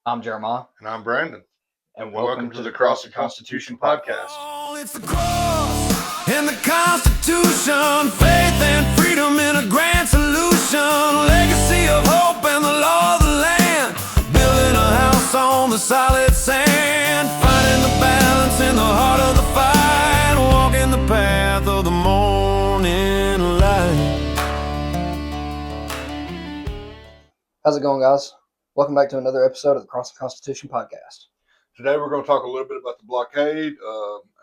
I'm Jeremiah, And I'm Brandon. and And welcome to the Cross the Constitution podcast. Oh, it's the cross and the Constitution, faith and freedom in a grand solution, legacy of hope and the law of the land, building a house on the solid sand, finding the balance in the heart of the fight, walking the path of the morning light. How's it going, guys? Welcome back to another episode of the Cross the Constitution podcast. Today we're going to talk a little bit about the blockade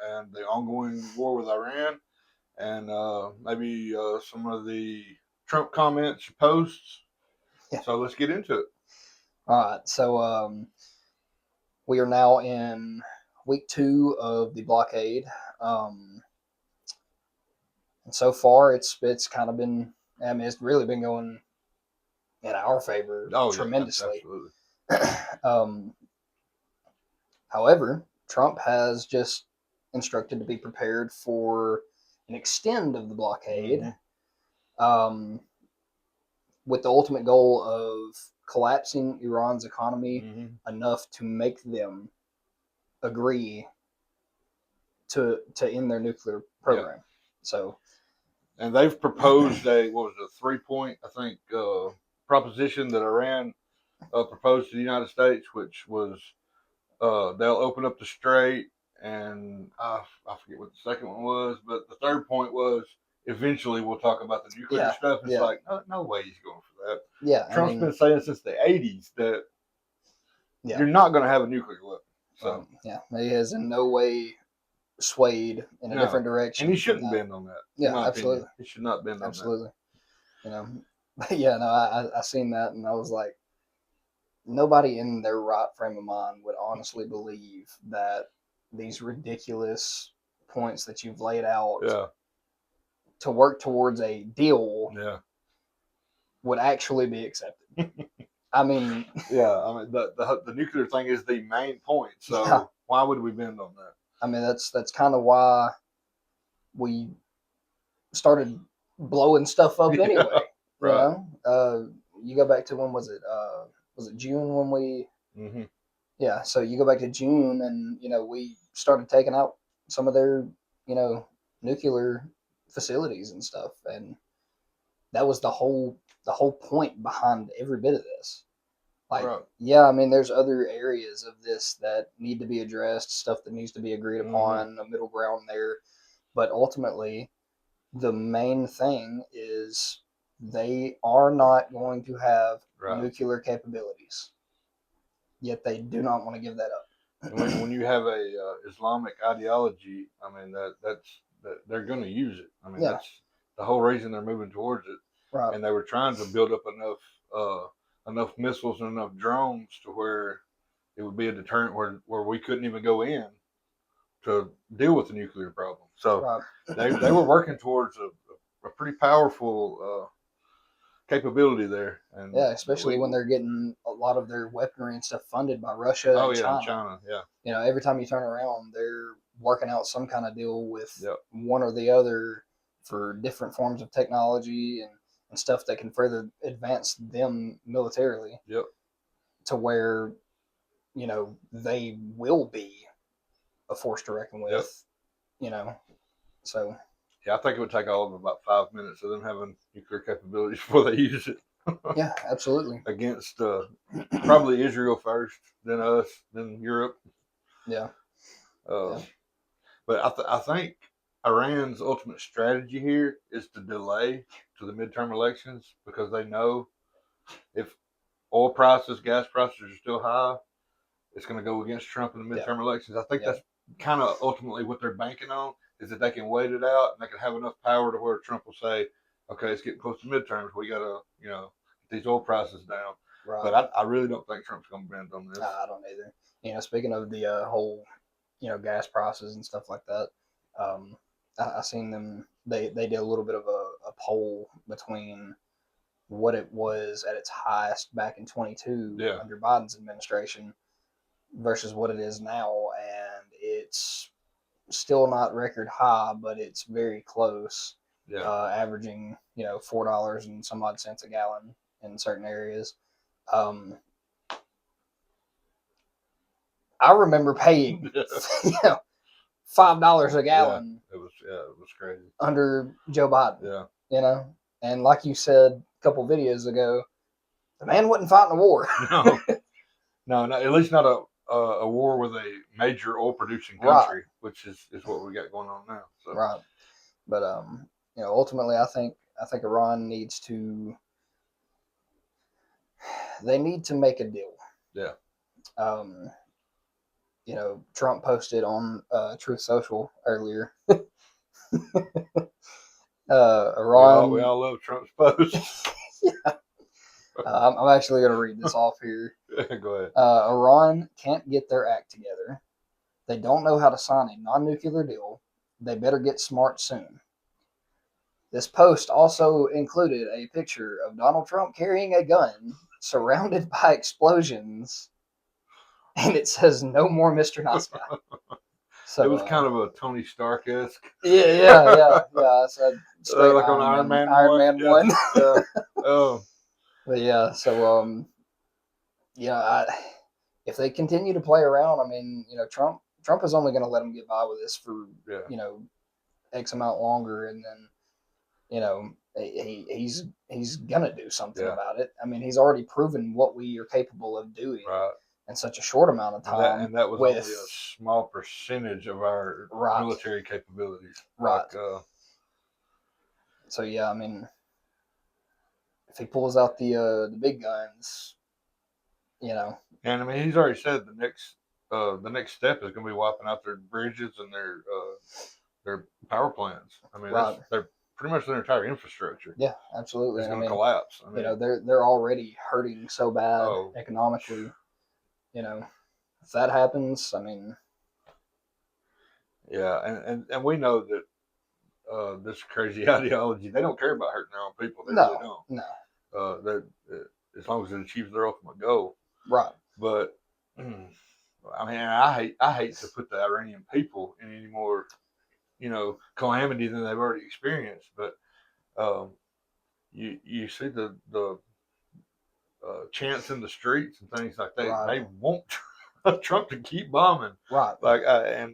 and the ongoing war with Iran, and maybe some of the Trump comments, posts. Yeah. So let's get into it. All right, so we are now in week 2 of the blockade, and so far it's kind of been. I mean, it's really been going in our favor tremendously. Yeah, absolutely. However, Trump has just instructed to be prepared for an extend of the blockade, with the ultimate goal of collapsing Iran's economy enough to make them agree to end their nuclear program. Yeah. So, and they've proposed a 3-point, I think, proposition that Iran proposed to the United States, which was they'll open up the strait, and I forget what the second one was, but the third point was eventually we'll talk about the nuclear stuff. It's like, no way he's going for that. Yeah, Trump's been saying since the 80s that you're not going to have a nuclear weapon. So he has in no way swayed in a different direction, and he shouldn't bend on that. Yeah, absolutely. Opinion. He should not bend on that. Absolutely. I seen that and I was like, nobody in their right frame of mind would honestly believe that these ridiculous points that you've laid out to work towards a deal would actually be accepted. I mean, the nuclear thing is the main point. So why would we bend on that? I mean, that's kind of why we started blowing stuff up anyway. Right. You go back to when was it? Was it June when we? Mm-hmm. Yeah. So you go back to June, and we started taking out some of their nuclear facilities and stuff, and that was the whole point behind every bit of this. Like, I mean, there's other areas of this that need to be addressed, stuff that needs to be agreed upon, a middle ground there, but ultimately, the main thing is they are not going to have nuclear capabilities, yet they do not want to give that up. When you have a Islamic ideology, I mean that's they're going to use it. I mean that's the whole reason they're moving towards it. Right. And they were trying to build up enough missiles and enough drones to where it would be a deterrent where we couldn't even go in to deal with the nuclear problem. So they were working towards a pretty powerful capability there. And especially when they're getting a lot of their weaponry and stuff funded by Russia and China. Every time you turn around, they're working out some kind of deal with one or the other for different forms of technology and stuff that can further advance them militarily. Yep. To where, they will be a force to reckon with. So. Yeah, I think it would take all of about 5 minutes of them having nuclear capabilities before they use it. Yeah, absolutely. Against probably Israel first, then us, then Europe. Yeah. But I think Iran's ultimate strategy here is to delay to the midterm elections because they know if oil prices, gas prices are still high, it's going to go against Trump in the midterm elections. I think that's kind of ultimately what they're banking on, is that they can wait it out and they can have enough power to where Trump will say, okay, it's getting close to midterms. We got to, get these oil prices down. Right. But I really don't think Trump's going to bend on this. Nah, I don't either. Speaking of the whole, gas prices and stuff like that, I seen them, they did a little bit of a poll between what it was at its highest back in 22 under Biden's administration versus what it is now, and it's still not record high, but it's very close. Averaging $4 and some odd cents a gallon in certain areas. I remember paying, $5 a gallon. It was crazy under Joe Biden. Yeah. And like you said a couple videos ago, the man wasn't fighting a war. No, at least not a war with a major oil producing country, right, which is what we got going on now. So. Right, but ultimately, I think Iran needs to. They need to make a deal. Yeah. Trump posted on Truth Social earlier. Iran. We all love Trump's posts. Yeah. I'm actually going to read this off here. Go ahead. Iran can't get their act together. They don't know how to sign a non-nuclear deal. They better get smart soon. This post also included a picture of Donald Trump carrying a gun surrounded by explosions, and it says, "No more Mr. Nice Guy." So it was kind of a Tony Stark-esque. Yeah. I said straight like on Iron Man 1. Yeah. Oh. But yeah, so if they continue to play around, I mean, Trump is only going to let them get by with this for X amount longer, and then he's gonna do something about it. I mean, he's already proven what we are capable of doing in such a short amount of time. And that was only a small percentage of our military capabilities. Right. So yeah, I mean, if he pulls out the big guns, And I mean, he's already said the next step is going to be wiping out their bridges and their power plants. I mean, they're pretty much their entire infrastructure. Yeah, absolutely. It's going to collapse. I mean, they're already hurting so bad economically. If that happens, I mean, yeah, and we know that this crazy ideology, they don't care about hurting their own people. They really don't. No. As long as it achieves their ultimate goal. Right. But I mean, I hate to put the Iranian people in any more, calamity than they've already experienced. But you see the chants in the streets and things like that. Right. They want Trump to keep bombing. Right. I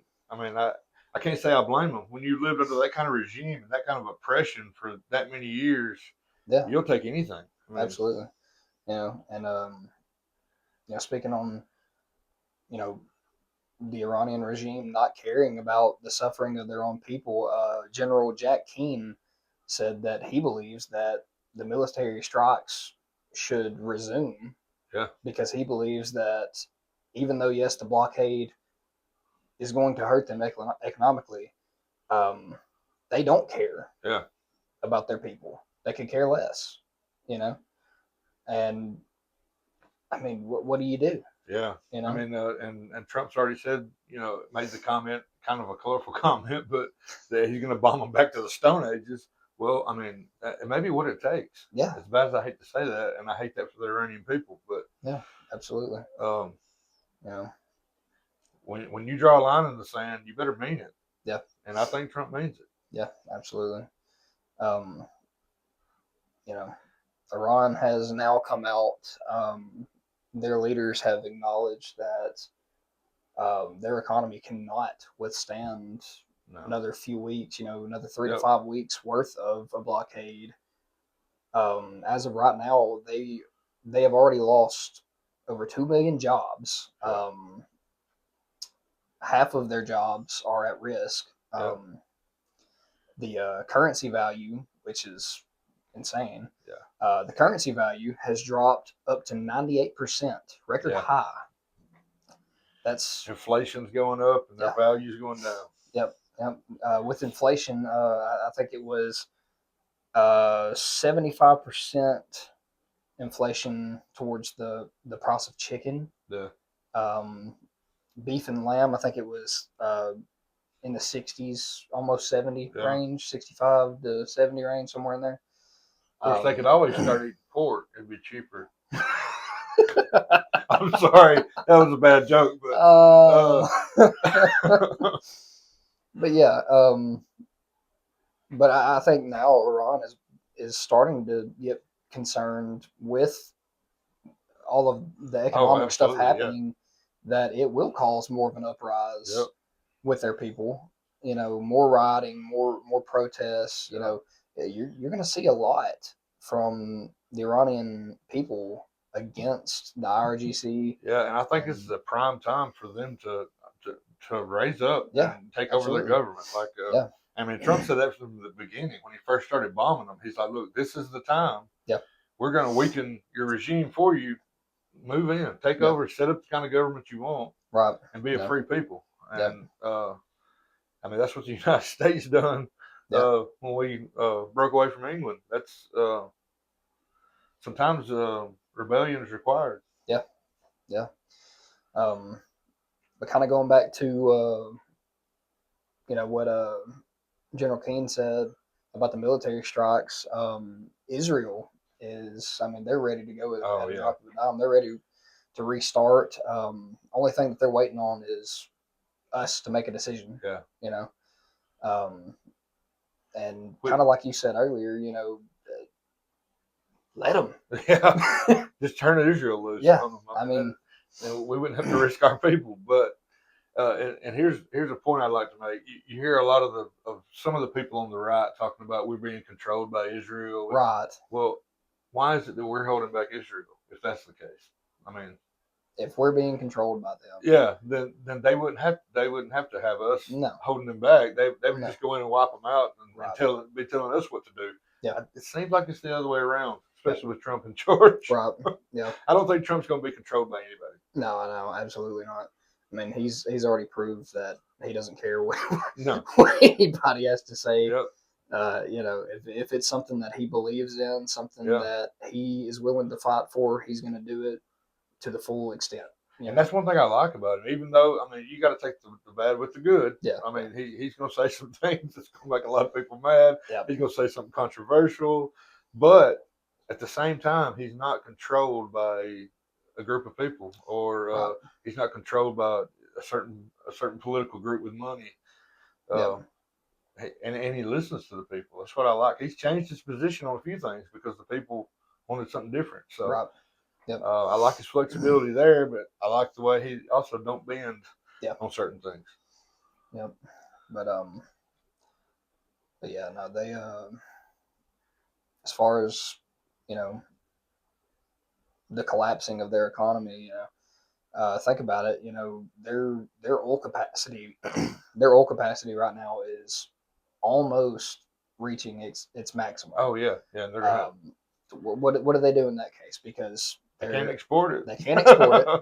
can't say I blame them. When you lived under that kind of regime and that kind of oppression for that many years, you'll take anything. I mean, absolutely. Speaking on, the Iranian regime not caring about the suffering of their own people, General Jack Keane said that he believes that the military strikes should resume. Yeah. Because he believes that even though, yes, the blockade is going to hurt them economically, they don't care about their people. They could care less, And I mean, what do you do? Yeah. I mean, and Trump's already said, made the comment, kind of a colorful comment, but that he's going to bomb them back to the Stone Ages. Well, I mean, it may be what it takes. Yeah. As bad as I hate to say that, and I hate that for the Iranian people, but yeah, absolutely. When you draw a line in the sand, you better mean it. Yeah. And I think Trump means it. Yeah, absolutely. Iran has now come out. Their leaders have acknowledged that their economy cannot withstand another few weeks, another 3 to 5 weeks worth of a blockade. As of right now, they have already lost over 2 million jobs. Half of their jobs are at risk. The currency value, which is insane. The currency value has dropped up to 98%, record high. That's inflation's going up and their value's going down. Yep. With inflation, I think it was 75% inflation towards the price of chicken. Yeah. Beef and lamb, I think it was in the 60s, almost 70 range, 65 to 70 range, somewhere in there. Of course, they could always start eating pork. It'd be cheaper. I'm sorry. That was a bad joke. But, but yeah. But I think now Iran is starting to get concerned with all of the economic stuff happening that it will cause more of an uprise Yep. with their people. You know, more rioting, more protests. You Yep. know, you're going to see a lot from the Iranian people against the IRGC. Yeah, and I think this And is a prime time for them to raise up yeah, and take over the absolutely. government. Like, Yeah, I mean, Trump said that from the beginning when he first started bombing them. He's like, "Look, this is the time. yeah, We're going to weaken your regime for you. Move in, take yeah. over, set up the kind of government you want, Right. and be a Yeah, free people." yeah, And I mean, that's what the United States done yeah, when we broke away from England. That's sometimes rebellion is required. yeah, yeah. Um, but kind of going back to what General Keane said about the military strikes. Israel is, I mean, they're ready to go Oh at a yeah, drop of a dime. They're ready to restart. Only thing that they're waiting on is us to make a decision. yeah. You know, um, and We, kind of like you said earlier, let them. yeah, just turn Israel loose Yeah, on them. I I mean, mean, and we wouldn't have to risk our people. But and here's a point I'd like to make. You hear a lot of some of the people on the right talking about we're being controlled by Israel. right. Well, why is it that we're holding back Israel if that's the case? I mean, If we're being controlled by them, yeah, then they wouldn't have to have us no, holding them back. They would no, just go in and wipe them out and right. be telling us what to do. Yeah, It seems like it's the other way around, yeah, especially with Trump and George. right. Yeah. I don't think Trump's going to be controlled by anybody. No, I know, absolutely not. I mean, he's already proved that he doesn't care what, No. what anybody has to say. Yep. If it's something that he believes in, something Yeah. that he is willing to fight for, he's going to do it to the full extent. And that's one thing I like about him. Even though, I mean, you got to take the bad with the good. Yeah. I mean, he's going to say some things that's going to make a lot of people mad. Yeah. He's going to say something controversial. But at the same time, he's not controlled by a group of people, or Right. he's not controlled by a certain political group with money. Yeah. And he listens to the people. That's what I like. He's changed his position on a few things because the people wanted something different. So Right. Yep. I like his flexibility there, but I like the way he also don't bend on certain things. Yep. But yeah, no, they as far as the collapsing of their economy, think about it. Their oil capacity, their oil capacity right now is almost reaching its maximum. Oh yeah, and they're gonna. What do they do in that case? Because they can't export it. They can't export it.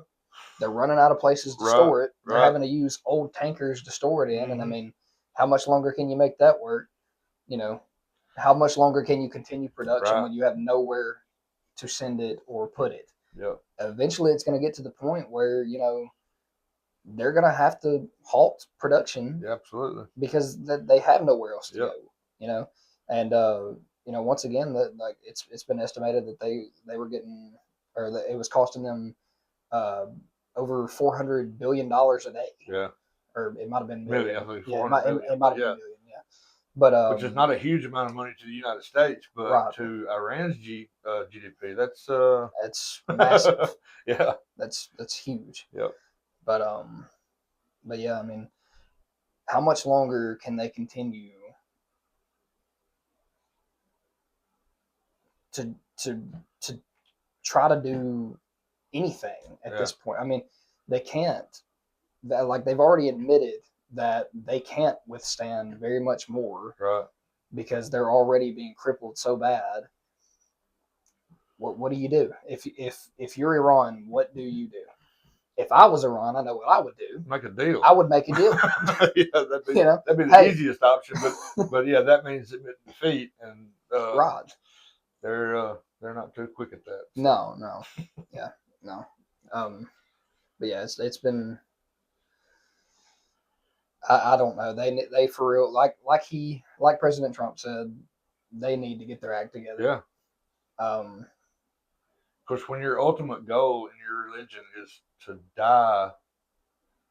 They're running out of places to store it. They're right. having to use old tankers to store it in. Mm-hmm. And I mean, how much longer can you make that work? How much longer can you continue production when you have nowhere to send it or put it? Yep. Eventually, it's going to get to the point where they're going to have to halt production. Yeah, absolutely. Because they have nowhere else to go. And once again, that it's been estimated that they were getting, or that it was costing them over $400 billion a day. Yeah. Or it might have been million. I think it might have been million. Yeah. But which is not a huge amount of money to the United States, but to Iran's GDP, that's massive. Yeah. That's huge. Yep. But yeah, I mean, how much longer can they continue to try to do anything at this point? I mean, they can't. They've already admitted that they can't withstand very much more, right? Because they're already being crippled so bad. What do you do if you're Iran? What do you do? If I was Iran, I know what I would do. Make a deal. I would make a deal. Yeah, that'd be the easiest option. But yeah, that means admit defeat, and right. They're not too quick at that. So. No, yeah, no. But yeah, it's been. I don't know. They for real, like President Trump said, they need to get their act together. Yeah. Because when your ultimate goal in your religion is to die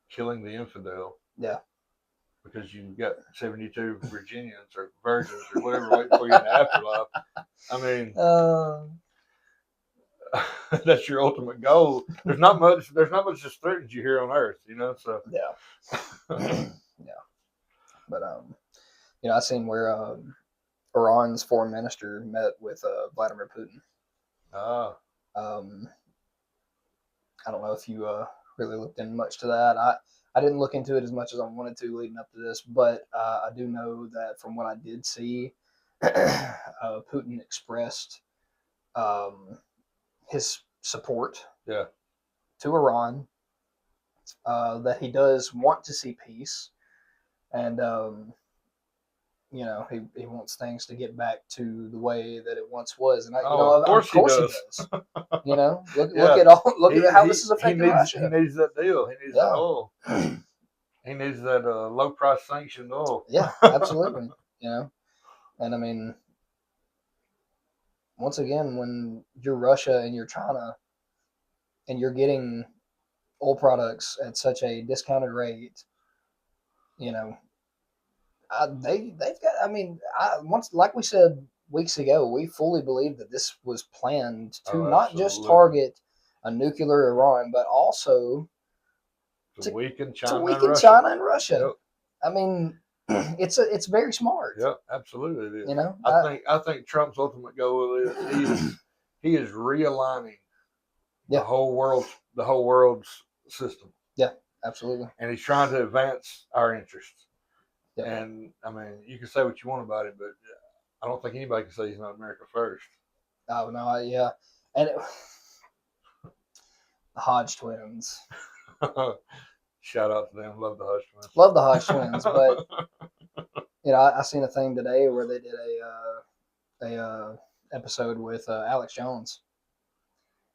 killing the infidel. Yeah. Because you've got 72 Virginians or virgins or whatever waiting for you in the afterlife. I mean, that's your ultimate goal. There's not much that threatens you here on Earth, you know. So Yeah. Yeah. But I seen where Iran's foreign minister met with Vladimir Putin. ah, Um, I don't know if you really looked in much to that. I didn't look into it as much as I wanted to leading up to this, but I do know that from what I did see, Putin expressed um, his support yeah. to Iran, that he does want to see peace, and he wants things to get back to the way that it once was, and Oh, of of course he course he does. does. Look Yeah, at look he at how this is he affecting needs Russia. that deal. He needs that Yeah, oil. He needs that low price sanctioned oil. yeah, absolutely. And I mean, once again, when you're Russia and you're China and you're getting oil products at such a discounted rate, you know, they've got. I mean, once like we said weeks ago, we fully believe that this was planned to Oh, not just absolutely. target a nuclear Iran, but also To weaken to China and weaken Russia. China and Russia. Yep. I mean, it's very smart. Yep. Absolutely, it is. You know, I think Trump's ultimate goal is he is realigning yeah, the whole world's system, yeah, absolutely, and he's trying to advance our interests. yeah. And I mean, you can say what you want about it, but I don't think anybody can say he's not America first. Oh no, yeah, and the Hodge twins. Shout out to them. Love the Hush Twins. Love the Hodge twins, but I seen a thing today where they did a episode with Alex Jones,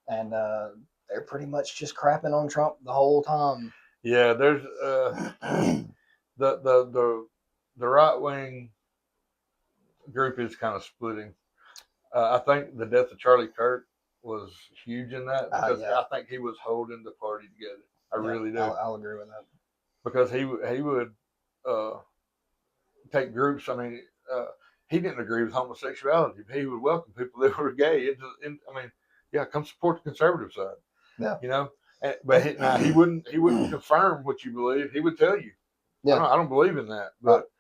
and they're pretty much just crapping on Trump the whole time. Yeah, there's the right wing group is kind of splitting. I think the death of Charlie Kirk was huge in that because Yeah, I think he was holding the party together. I yeah, really do I'll agree with that. because he would uh, take groups. I mean, he didn't agree with homosexuality, but he would welcome people that were gay I mean, yeah, come support the conservative side. Yeah, You know, but now he wouldn't confirm what you believe. He would tell you, yeah, I don't believe in that, right. but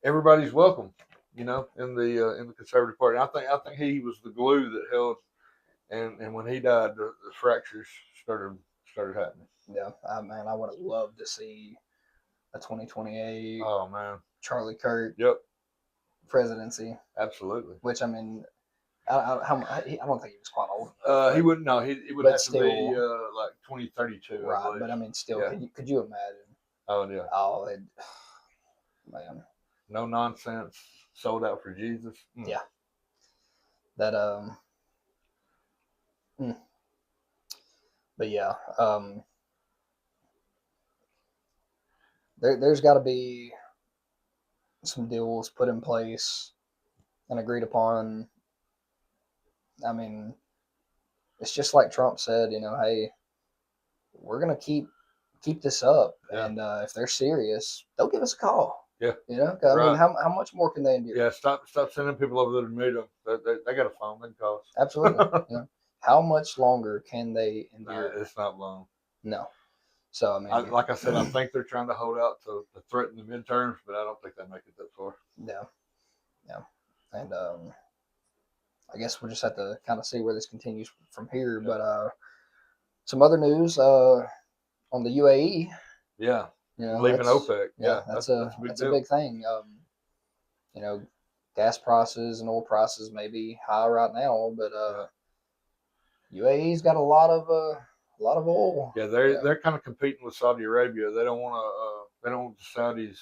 everybody's welcome. You know, in the conservative party. I think he was the glue that held. And when he died, the fractures started happening. Yeah, man, I would have loved to see a 2028 Oh man. Charlie Kirk Yep. presidency. Absolutely. Which I mean, I don't think he was quite old enough. He wouldn't. No, it would but have to be still, like 2032, I right? believe. But I mean, still, Yeah. could you imagine? Oh yeah. Oh, man, No nonsense. Sold out for Jesus. yeah. That mm. But yeah, there's got to be some deals put in place and agreed upon. I mean, it's just like Trump said, hey, we're gonna keep this up, Yeah. and if they're serious, they'll give us a call. Yeah. I Right. mean, how much more can they endure? Yeah. Stop sending people over there to meet them. They got a phone. They can call us. Absolutely. How much longer can they endure? No, it's not long. No. So I mean, Like I said, I think they're trying to hold out to threaten the midterms, but I don't think they make it that far. yeah, and I guess we'll just have to kind of see where this continues from here. Yeah. But some other news on the UAE. Yeah. Leaving OPEC. Yeah, that's a big thing. Gas prices and oil prices may be high right now, but UAE's got a lot of oil. Yeah, they're kind of competing with Saudi Arabia. They don't want to. They don't want the Saudis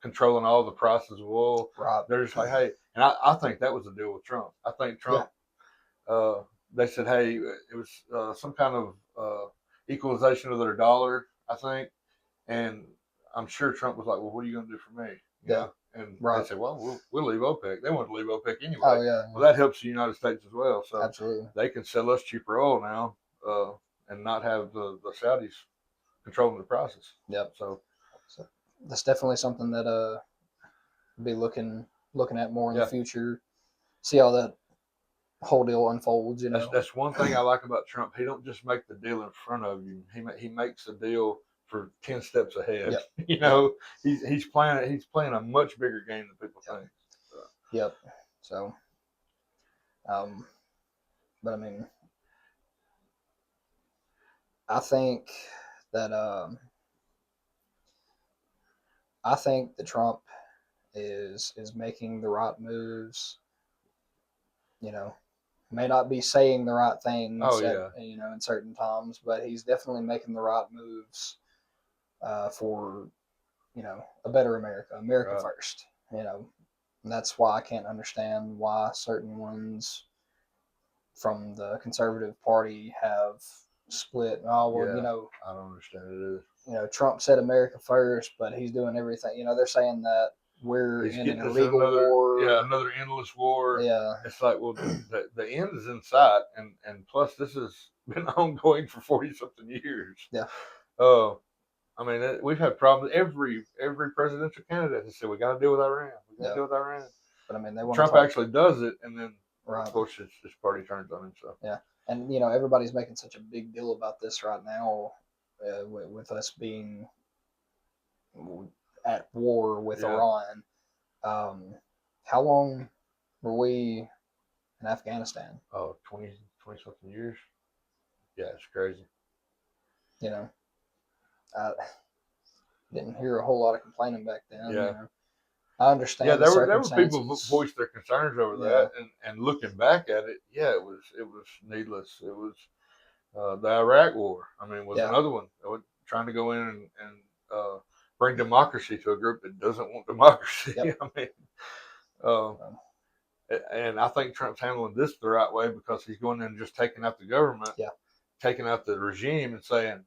controlling all the prices of oil. Right. They're just like, hey, and I think that was the deal with Trump. I think Trump. They said, hey, it was some kind of equalization of their dollar. I think, and I'm sure Trump was like, well, what are you going to do for me? You know? And they said, well, we'll leave OPEC. They want to leave OPEC anyway. Oh yeah. Well, that helps the United States as well. So absolutely, they can sell us cheaper oil now, and not have the Saudis controlling the prices. Yep. So that's definitely something that be looking at more in the future. See how that whole deal unfolds. You know, That's one thing I like about Trump. He don't just make the deal in front of you. He makes the deal for 10 steps ahead. Yep. You know, he's playing a much bigger game than people Yep. think. So, Yep. So, but I mean, I think that I think that Trump is making the right moves. You know, may not be saying the right oh things at yeah, in certain times, but he's definitely making the right moves for a better America, America right, first. And that's why I can't understand why certain ones from the conservative party have split. Oh well, yeah. I don't understand it either. Trump said America first, but he's doing everything. They're saying that we're He's in an getting us in illegal war. another endless war. Yeah, It's like, well, the end is in sight, and plus this has been ongoing for 40 something years. yeah, Uh, I mean, we've had problems. Every presidential candidate has said we got to deal with Iran. We got to yeah. deal with Iran. But I mean, they want to Trump talk. actually does it, and then Right. of course his party turns on himself. Yeah, and everybody's making such a big deal about this right now, with us being at war with Yeah. Iran. How long were we in Afghanistan? Oh, 20 something years. Yeah, it's crazy. You know, I didn't hear a whole lot of complaining back then. Yeah. I understand Yeah, the there were people who circumstances. voiced their concerns over Yeah. that, and looking back at it, yeah, it was needless. It was the Iraq War. I mean, was Yeah. another one trying to go in and bring democracy to a group that doesn't want democracy. Yep. I mean, uh, and I think Trump's handling this the right way because he's going in and just taking out the government, Yeah. taking out the regime, and saying,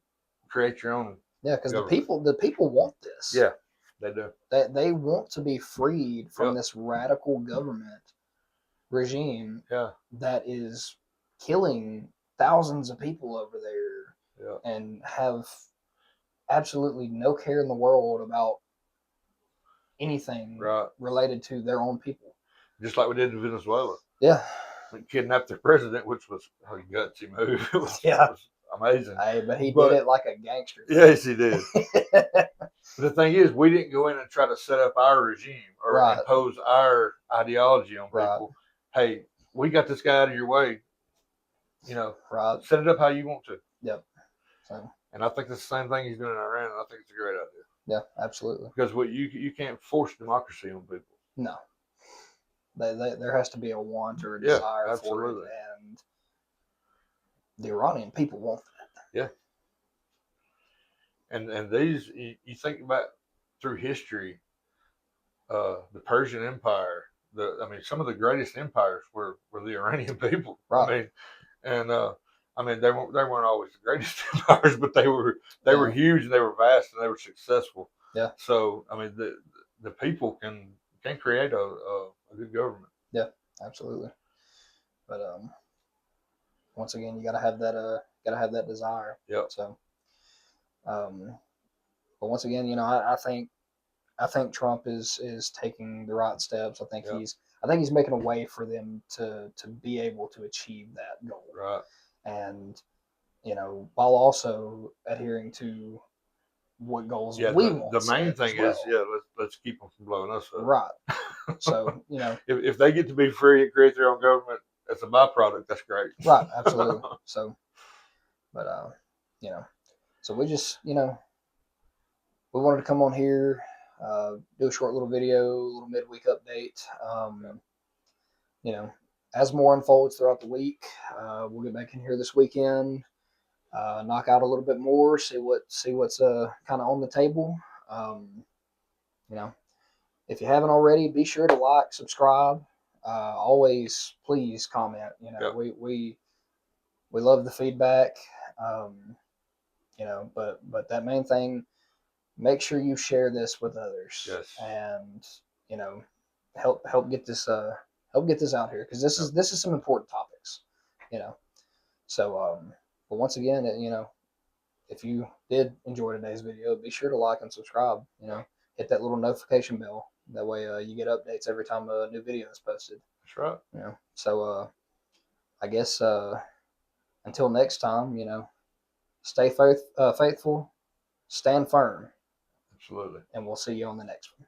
create your own. Yeah, because government. the people want this. Yeah, they do. They want to be freed from Yep. this radical government regime Yeah. that is killing thousands of people over there, Yeah. and have absolutely no care in the world about anything Right. related to their own people. Just like we did in Venezuela. Yeah. We kidnapped the president, which was a gutsy move. It was amazing. Hey, but he did it like a gangster. Yes, he did. But the thing is, we didn't go in and try to set up our regime or Right. impose our ideology on people. Right. Hey, we got this guy out of your way. Right. Set it up how you want to. Yep. So. And I think it's the same thing he's doing in Iran. And I think it's a great idea. Yeah, absolutely. Because you can't force democracy on people. No. There has to be a want or a desire for it, and the Iranian people want that. Yeah. And these, you think about through history, the Persian Empire, some of the greatest empires were the Iranian people. Right. They weren't always the greatest empires, but they were huge and they were vast and they were successful. Yeah. So the people can create a good government. Yeah, absolutely. But once again, you gotta have that desire. Yeah. So, but once again, I think Trump is taking the right steps. I think he's making a way for them to be able to achieve that goal. Right. And while also adhering to what goals we want. The main thing is let's keep them from blowing us up. Right. So if they get to be free and create their own government as a byproduct, that's great. Right. Absolutely. So, but so we just we wanted to come on here, do a short little video, a little midweek update. As more unfolds throughout the week, we'll get back in here this weekend, knock out a little bit more, see what's kind of on the table. If you haven't already, be sure to like, subscribe. Always, please comment. We love the feedback. But that main thing, make sure you share this with others. Yes. And help get this out here, because this is some important topics. So but once again, if you did enjoy today's video, be sure to like and subscribe. Hit that little notification bell. That way you get updates every time a new video is posted. That's right. So I guess until next time, stay faithful, stand firm, Absolutely. and we'll see you on the next one.